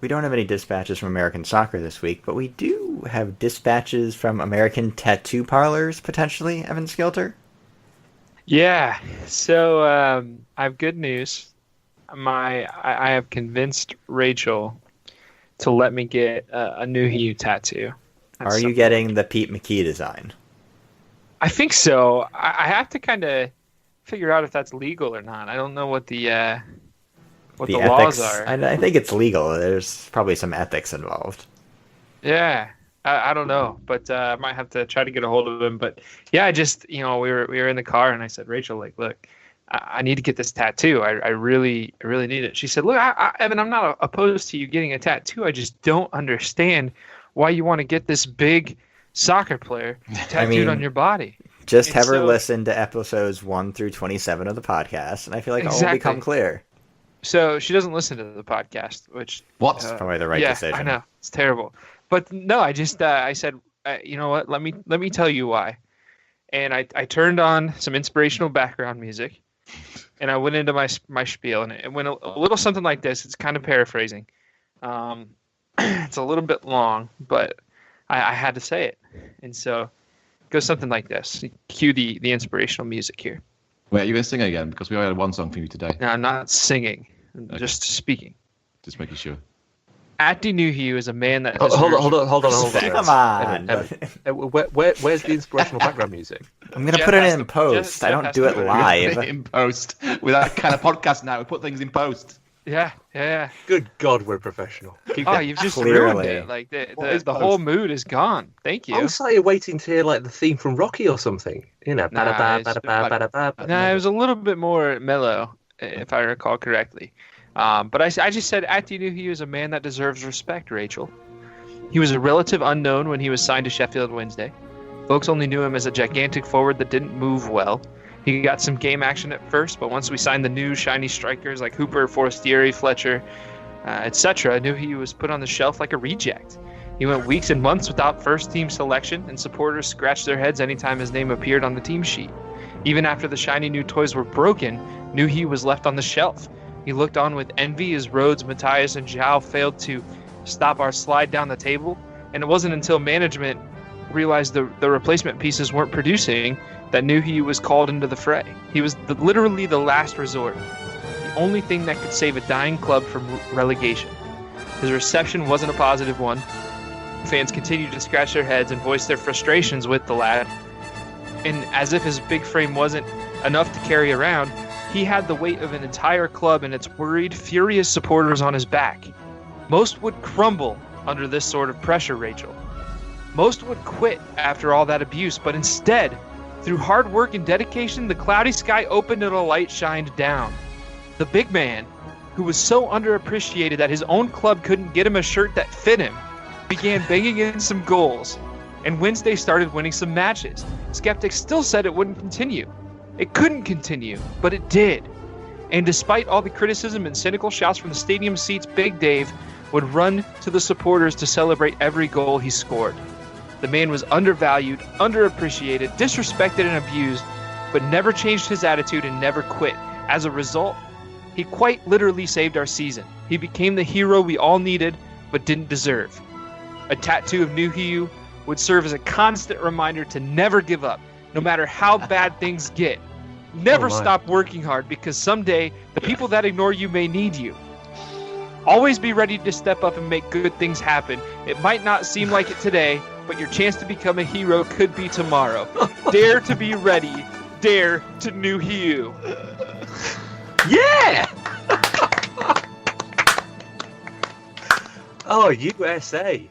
We don't have any dispatches from American soccer this week, but we do have dispatches from American tattoo parlors, potentially, Evan Skilter. Yeah, so I have good news. I have convinced Rachel to let me get a Nuhiu tattoo. Are you getting the Pete McKee design? I think so. I have to kind of figure out if that's legal or not. I don't know what the laws are. I think it's legal. There's probably some ethics involved. Yeah, I don't know, but I might have to try to get a hold of him. But yeah, I just we were in the car and I said, Rachel, like, look, I need to get this tattoo. I really need it. She said, look, Evan, I'm not opposed to you getting a tattoo. I just don't understand why you want to get this big soccer player tattooed on your body. Just have her listen to episodes 1 through 27 of the podcast, and I feel like all will become clear. So she doesn't listen to the podcast, which That's probably the right decision. I know, it's terrible. But no, I just I said, you know what? Let me tell you why. And I turned on some inspirational background music, and I went into my spiel, and it went a little something like this. It's kind of paraphrasing. It's a little bit long, but I had to say it, and so it goes something like this. Cue the inspirational music here. Wait, are you going to sing again? Because we only had one song for you today. No, I'm not singing. I'm just speaking. Just making sure. Atdhe Nuhiu is a man that... Hold on. Come on. Where's the inspirational background music? I'm going to put it in post. I don't do it live. In post. With that kind of podcast now, we put things in post. Yeah. Good God, we're professional. You've just ruined it. Like the whole mood is gone. Thank you. I was like waiting to hear like the theme from Rocky or something. You know, it was a little bit more mellow, if I recall correctly. But I just said Atdhe Nuhiu is a man that deserves respect, Rachel. He was a relative unknown when he was signed to Sheffield Wednesday. Folks only knew him as a gigantic forward that didn't move well. He got some game action at first, but once we signed the new shiny strikers like Hooper, Forestieri, Fletcher, etc., I knew he was put on the shelf like a reject. He went weeks and months without first-team selection, and supporters scratched their heads anytime his name appeared on the team sheet. Even after the shiny new toys were broken, Nuhiu was left on the shelf. He looked on with envy as Rhodes, Matthias, and Zhao failed to stop our slide down the table, and it wasn't until management realized the replacement pieces weren't producing that Nuhiu was called into the fray. He was literally the last resort, the only thing that could save a dying club from relegation. His reception wasn't a positive one. Fans continued to scratch their heads and voice their frustrations with the lad. And as if his big frame wasn't enough to carry around, he had the weight of an entire club and its worried, furious supporters on his back. Most would crumble under this sort of pressure, Rachel. Most would quit after all that abuse, but instead, through hard work and dedication, the cloudy sky opened and a light shined down. The big man, who was so underappreciated that his own club couldn't get him a shirt that fit him, began banging in some goals, and Wednesday started winning some matches. Skeptics still said it wouldn't continue. It couldn't continue, but it did. And despite all the criticism and cynical shouts from the stadium seats, Big Dave would run to the supporters to celebrate every goal he scored. The man was undervalued, underappreciated, disrespected, and abused, but never changed his attitude and never quit. As a result, he quite literally saved our season. He became the hero we all needed, but didn't deserve. A tattoo of Nuhiu would serve as a constant reminder to never give up, no matter how bad things get. Never stop working hard, because someday the people that ignore you may need you. Always be ready to step up and make good things happen. It might not seem like it today, but your chance to become a hero could be tomorrow. Dare to be ready. Dare to Nuhiu. Yeah! Oh, USA.